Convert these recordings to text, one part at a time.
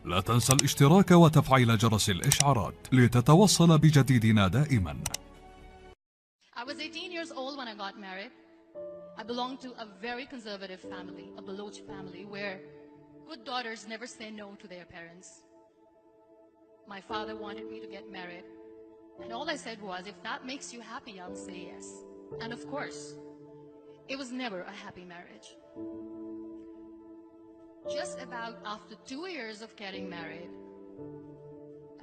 لا تنسى الاشتراك وتفعيل جرس الإشعارات لتتوصل بجديدنا دائما. I was 18 years old when I got married. I belonged to a very conservative family, a Baloch family, where good daughters never say no to their parents. My father wanted me to get married, and all I said was, if that makes you happy, I'll say yes. And of course, it was never a happy marriage. Just about after 2 years of getting married,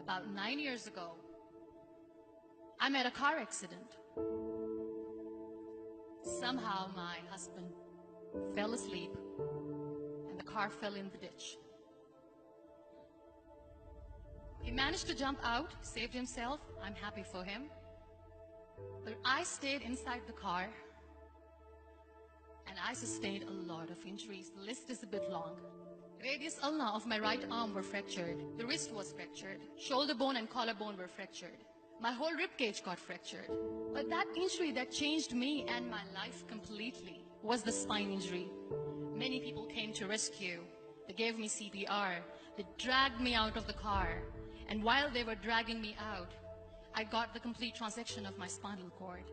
about 9 years ago, I met a car accident. Somehow my husband fell asleep and the car fell in the ditch. He managed to jump out, saved himself. I'm happy for him. But I stayed inside the car and I sustained a lot of injuries. The list is a bit long. Radius ulna of my right arm were fractured. The wrist was fractured. Shoulder bone and collarbone were fractured. My whole rib cage got fractured. But that injury that changed me and my life completely was the spine injury. Many people came to rescue. They gave me CPR. They dragged me out of the car. And while they were dragging me out, I got the complete transection of my spinal cord.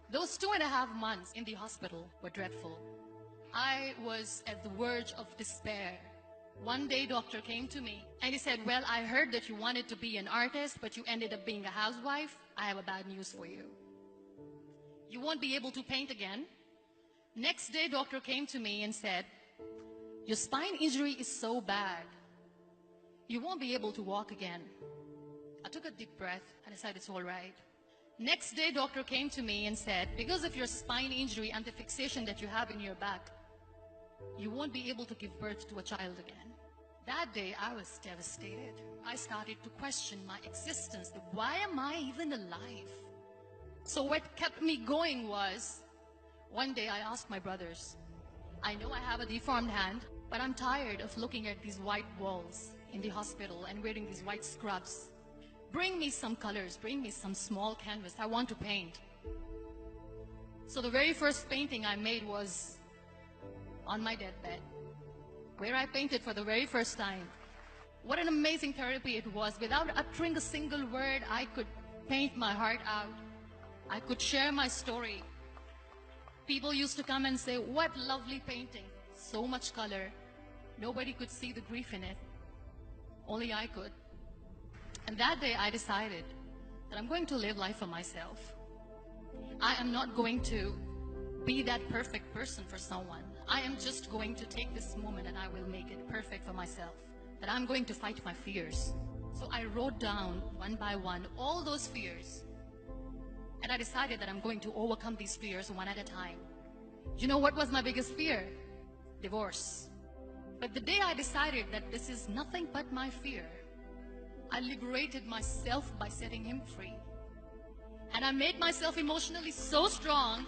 Those 2.5 months in the hospital were dreadful. I was at the verge of despair. One day, doctor came to me and he said, well, I heard that you wanted to be an artist, but you ended up being a housewife. I have a bad news for you. You won't be able to paint again. Next day, doctor came to me and said, your spine injury is so bad, you won't be able to walk again. I took a deep breath and I said, it's all right. Next day, doctor came to me and said, because of your spine injury and the fixation that you have in your back, you won't be able to give birth to a child again. That day, I was devastated. I started to question my existence. Why am I even alive? So what kept me going was, one day I asked my brothers, I know I have a deformed hand, but I'm tired of looking at these white walls in the hospital and wearing these white scrubs. Bring me some colors, bring me some small canvas. I want to paint. So the very first painting I made was on my deathbed, where I painted for the very first time. What an amazing therapy it was. Without uttering a single word, I could paint my heart out. I could share my story. People used to come and say, what lovely painting, so much color. Nobody could see the grief in it. Only I could. And that day I decided that I'm going to live life for myself. I am not going to be that perfect person for someone. I am just going to take this moment and I will make it perfect for myself. That I'm going to fight my fears. So I wrote down one by one all those fears. And I decided that I'm going to overcome these fears one at a time. You know what was my biggest fear? Divorce. But the day I decided that this is nothing but my fear, I liberated myself by setting him free. And I made myself emotionally so strong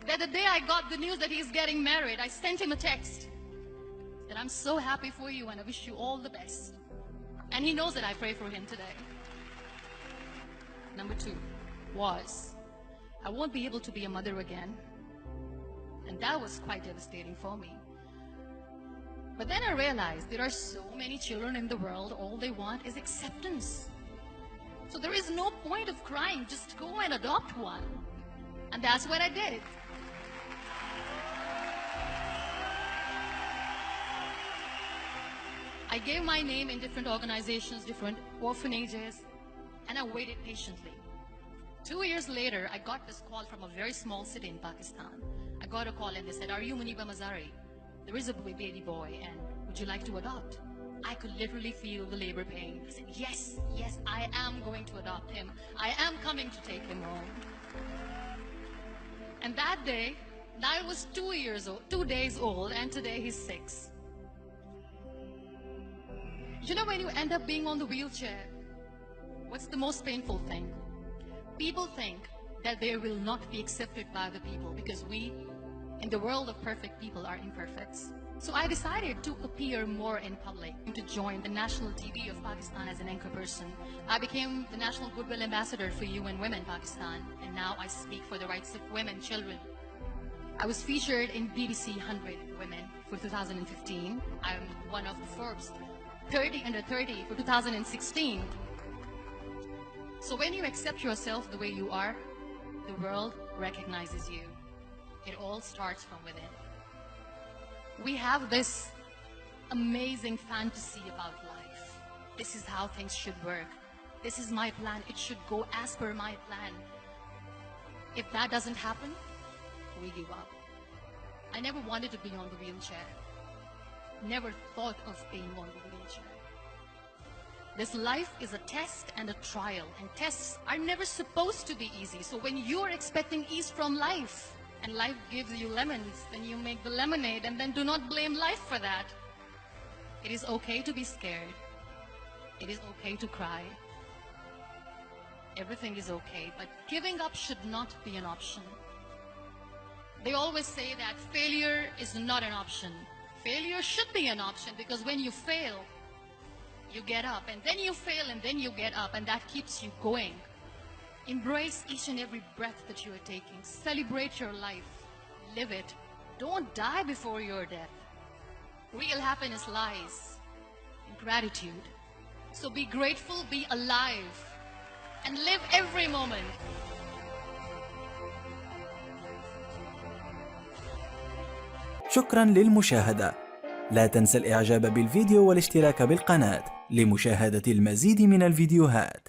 that the day I got the news that he's getting married, I sent him a text that I'm so happy for you and I wish you all the best. And he knows that I pray for him today. Number 2 was, I won't be able to be a mother again. And that was quite devastating for me. But then I realized there are so many children in the world, all they want is acceptance. So there is no point of crying, just go and adopt one. And that's what I did. I gave my name in different organizations, different orphanages, and I waited patiently. 2 years later, I got this call from a very small city in Pakistan. I got a call and they said, are you Muniba Mazari? There is a baby boy and would you like to adopt? I could literally feel the labor pain. I said, yes, yes, I am going to adopt him. I am coming to take him home. And that day, I was 2 days old, and today he's 6. You know, when you end up being on the wheelchair, what's the most painful thing? People think that they will not be accepted by the people because we, in the world of perfect people, are imperfects. So I decided to appear more in public, to join the national TV of Pakistan as an anchor person. I became the National Goodwill Ambassador for UN Women Pakistan, and now I speak for the rights of women, children. I was featured in BBC 100 Women for 2015. I'm one of the Forbes 30 under 30 for 2016. So when you accept yourself the way you are, the world recognizes you. It all starts from within. We have this amazing fantasy about life. This is how things should work. This is my plan. It should go as per my plan. If that doesn't happen, we give up. I never wanted to be on the wheelchair. Never thought of being on the wheelchair. This life is a test and a trial, and tests are never supposed to be easy. So when you're expecting ease from life, and life gives you lemons, then you make the lemonade, and then do not blame life for that. It is okay to be scared. It is okay to cry. Everything is okay, but giving up should not be an option. They always say that failure is not an option. Failure should be an option, because when you fail, you get up, and then you fail, and then you get up, and that keeps you going. Embrace each and every breath that you are taking. Celebrate your life. Live it. Don't die before your death. Real happiness lies in gratitude. So be grateful, be alive, and live every moment. شكرا للمشاهدة. لا تنسى الإعجاب بالفيديو والاشتراك بالقناة لمشاهدة المزيد من الفيديوهات.